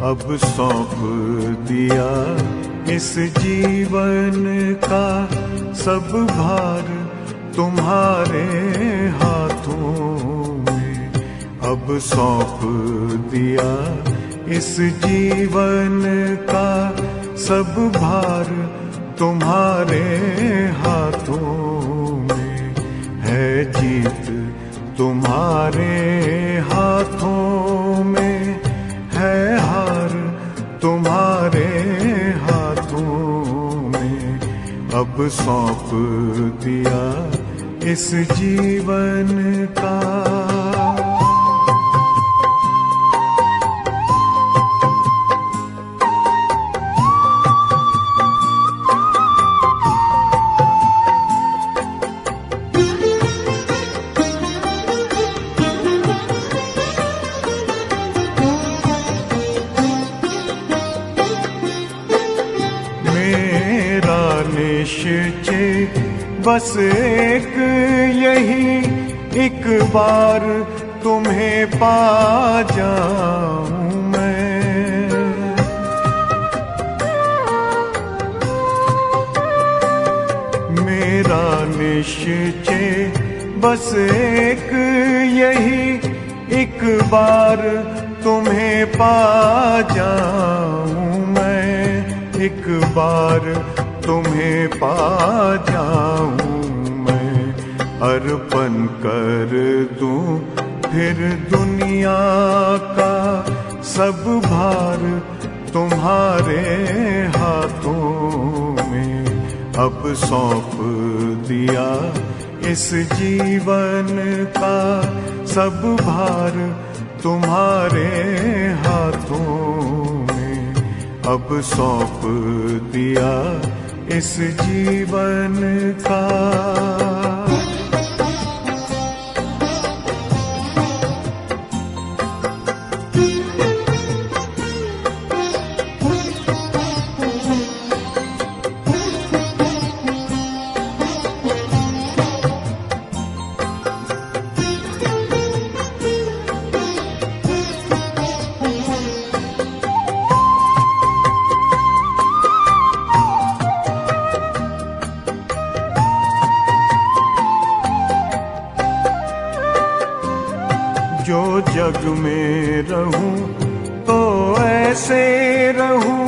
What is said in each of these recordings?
अब सौंप दिया इस जीवन का सब भार तुम्हारे हाथों में। अब सौंप दिया इस जीवन का सब भार तुम्हारे हाथों में। है जीत तुम्हारे हाथों में, है हार तुम्हारे हाथों में। अब सौंप दिया इस जीवन का। निश्चय बस एक यही, एक बार तुम्हें पा जाऊं मैं। मेरा निश्चय बस एक यही, एक बार तुम्हें पा जाऊं मैं। एक बार तुम्हें पा जाऊं मैं। अर्पण कर दूं फिर दुनिया का सब भार तुम्हारे हाथों में। अब सौंप दिया इस जीवन का सब भार तुम्हारे हाथों में। अब सौंप दिया इस जीवन का। जो जग में रहूं तो ऐसे रहूं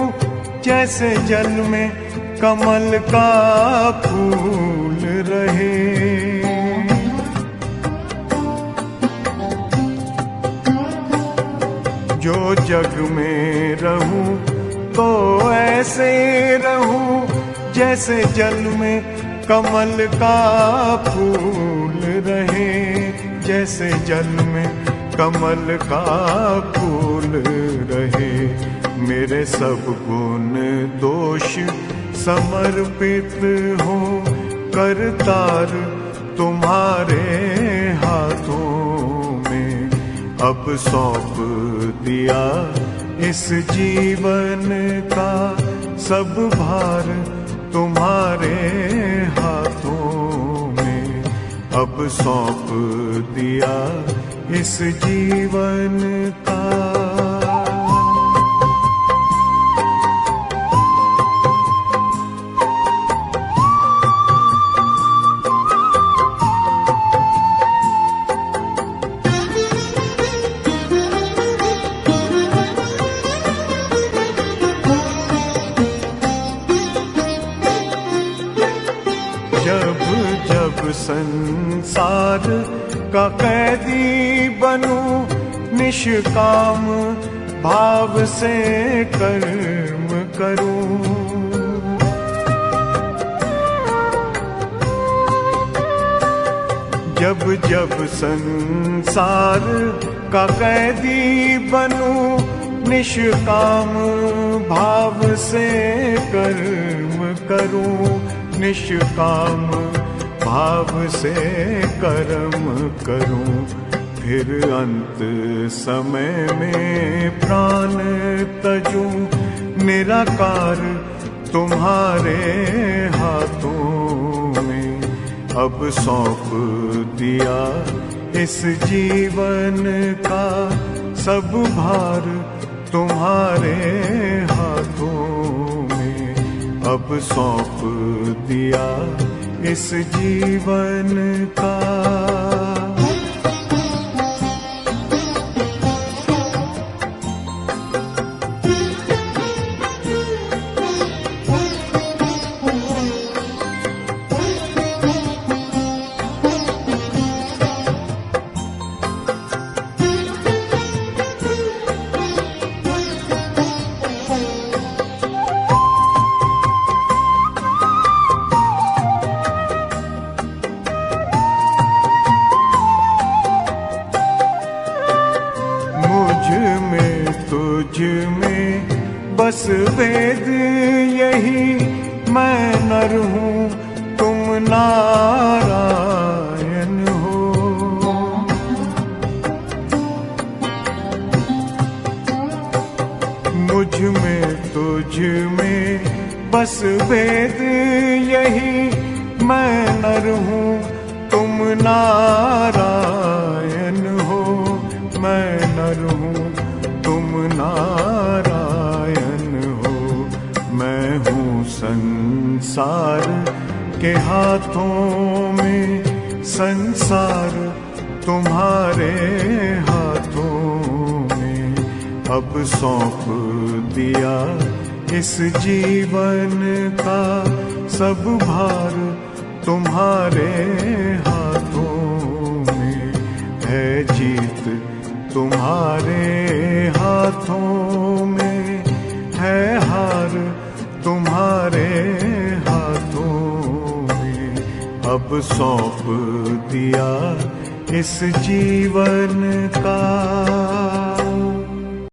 जैसे जल में कमल का फूल रहे। जो जग में रहूं तो ऐसे रहूं जैसे जल में कमल का फूल रहे। जैसे जल में कमल का फूल रहे। मेरे सब गुण दोष समर्पित हो करतार तुम्हारे हाथों में। अब सौंप दिया इस जीवन का सब भार तुम्हारे हाथों में। अब सौंप दिया इस जीवन का। जब जब संसार का कैदी बनूं निष्काम भाव से कर्म करूं। जब जब संसार का कैदी बनूं निष्काम भाव से कर्म करूं। निष्काम भाव से कर्म करूं। फिर अंत समय में प्राण तजूं निराकार तुम्हारे हाथों में। अब सौंप दिया इस जीवन का सब भार तुम्हारे हाथों में अब सौंप दिया इस जीवन का। तुझ में बस वेद यही, मैं नर हूँ तुम नारायण हो। मुझ में तुझ में बस वेद यही, मैं नर हूँ तुम नारायण हो। मैं नर हूँ तुम नारायण हो। मैं हूँ संसार के हाथों में, संसार तुम्हारे हाथों में अब सौंप दिया इस जीवन का। सब भार तुम्हारे हाथों में है, जीत तुम्हारे हाथों में है, हार तुम्हारे हाथों में अब सौंप दिया इस जीवन का।